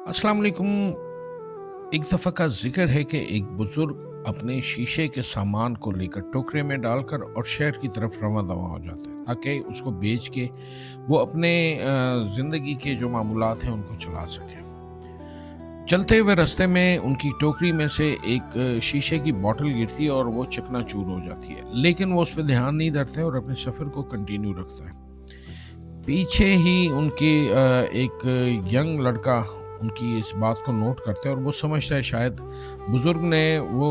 अस्सलाम वालेकुम। एक दफ़ा का जिक्र है कि एक बुजुर्ग अपने शीशे के सामान को लेकर टोकरे में डालकर और शहर की तरफ रवां दवा हो जाते हैं ताकि उसको बेच के वो अपने ज़िंदगी के जो मामूलात हैं उनको चला सके। चलते हुए रास्ते में उनकी टोकरी में से एक शीशे की बोतल गिरती है और वो चकनाचूर हो जाती है, लेकिन वो उस पर ध्यान नहीं देते और अपने सफ़र को कंटिन्यू रखता है। पीछे ही उनके एक यंग लड़का उनकी इस बात को नोट करता है और वो समझता है शायद बुजुर्ग ने वो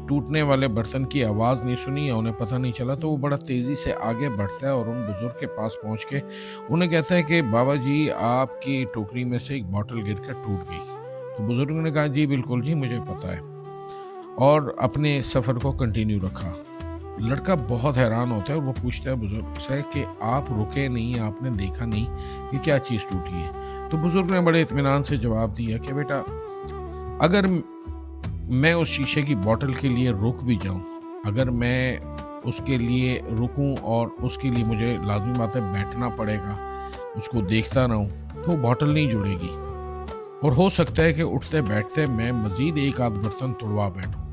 टूटने वाले बर्तन की आवाज़ नहीं सुनी या उन्हें पता नहीं चला, तो वो बड़ा तेज़ी से आगे बढ़ता है और उन बुजुर्ग के पास पहुंच के उन्हें कहता है कि बाबा जी, आपकी टोकरी में से एक बॉटल गिरकर टूट गई। तो बुजुर्ग ने कहा, जी बिल्कुल जी, मुझे पता है, और अपने सफ़र को कंटिन्यू रखा। लड़का बहुत हैरान होता है और वो पूछता है बुजुर्ग से कि आप रुके नहीं, आपने देखा नहीं कि क्या चीज़ टूटी है? तो बुजुर्ग ने बड़े इत्मीनान से जवाब दिया कि बेटा, अगर मैं उस शीशे की बोतल के लिए रुक भी जाऊं, अगर मैं उसके लिए रुकूं और उसके लिए मुझे लाज़मी बात है बैठना पड़ेगा, उसको देखता रहूं, तो बोतल नहीं जुड़ेगी और हो सकता है कि उठते बैठते मैं मज़ीद एक आध बर्तन तुड़वा बैठूं,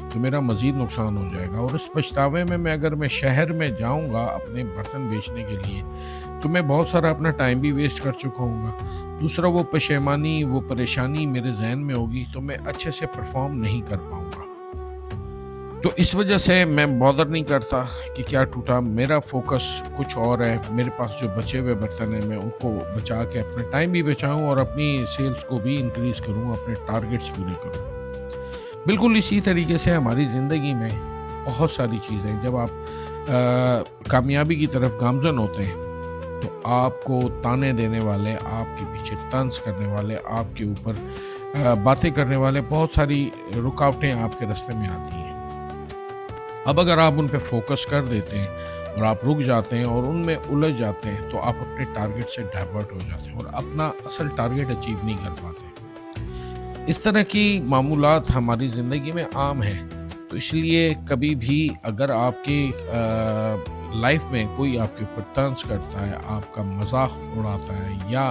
तो मेरा मज़ीद नुकसान हो जाएगा। और इस पछतावे में अगर मैं शहर में जाऊंगा अपने बर्तन बेचने के लिए, तो मैं बहुत सारा अपना टाइम भी वेस्ट कर चुका हूँगा। दूसरा, वो पशेमानी, वो परेशानी मेरे जहन में होगी, तो मैं अच्छे से परफॉर्म नहीं कर पाऊँगा। तो इस वजह से मैं बॉदर नहीं करता कि क्या टूटा, मेरा फोकस कुछ और है। मेरे पास जो बचे हुए बर्तन हैं, मैं उनको बचा के अपना टाइम भी बचाऊँ और अपनी सेल्स को भी इंक्रीज़ करूँ, अपने टारगेट्स पूरे करूँ। बिल्कुल इसी तरीके से हमारी ज़िंदगी में बहुत सारी चीज़ें, जब आप कामयाबी की तरफ गामज़न होते हैं, तो आपको ताने देने वाले, आपके पीछे तंज करने वाले, आपके ऊपर बातें करने वाले, बहुत सारी रुकावटें आपके रास्ते में आती हैं। अब अगर आप उन पे फोकस कर देते हैं और आप रुक जाते हैं और उनमें उलझ जाते हैं, तो आप अपने टारगेट से डाइवर्ट हो जाते हैं और अपना असल टारगेट अचीव नहीं कर पाते। इस तरह की मामूलात हमारी ज़िंदगी में आम है, तो इसलिए कभी भी अगर आपकी लाइफ में कोई आपके ऊपर तंज करता है, आपका मजाक उड़ाता है या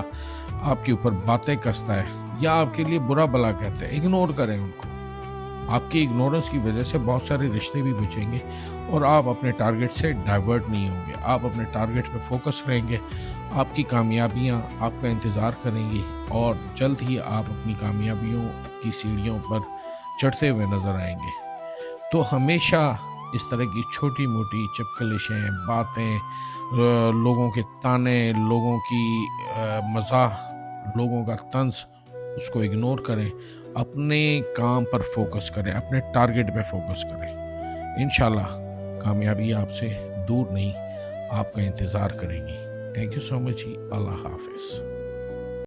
आपके ऊपर बातें कसता है या आपके लिए बुरा भला कहता है, इग्नोर करें उनको। आपकी इग्नोरेंस की वजह से बहुत सारे रिश्ते भी बचेंगे और आप अपने टारगेट से डाइवर्ट नहीं होंगे। आप अपने टारगेट पे फोकस रहेंगे, आपकी कामयाबियाँ आपका इंतज़ार करेंगी और जल्द ही आप अपनी कामयाबियों की सीढ़ियों पर चढ़ते हुए नज़र आएंगे। तो हमेशा इस तरह की छोटी मोटी चपकलिशें, बातें, लोगों के ताने, लोगों की मज़ाह, लोगों का तंज, उसको इग्नोर करें, अपने काम पर फोकस करें, अपने टारगेट पे फोकस करें। इंशाल्लाह कामयाबी आपसे दूर नहीं, आपका इंतज़ार करेगी। Thank you so much. अल्लाह हाफिज़।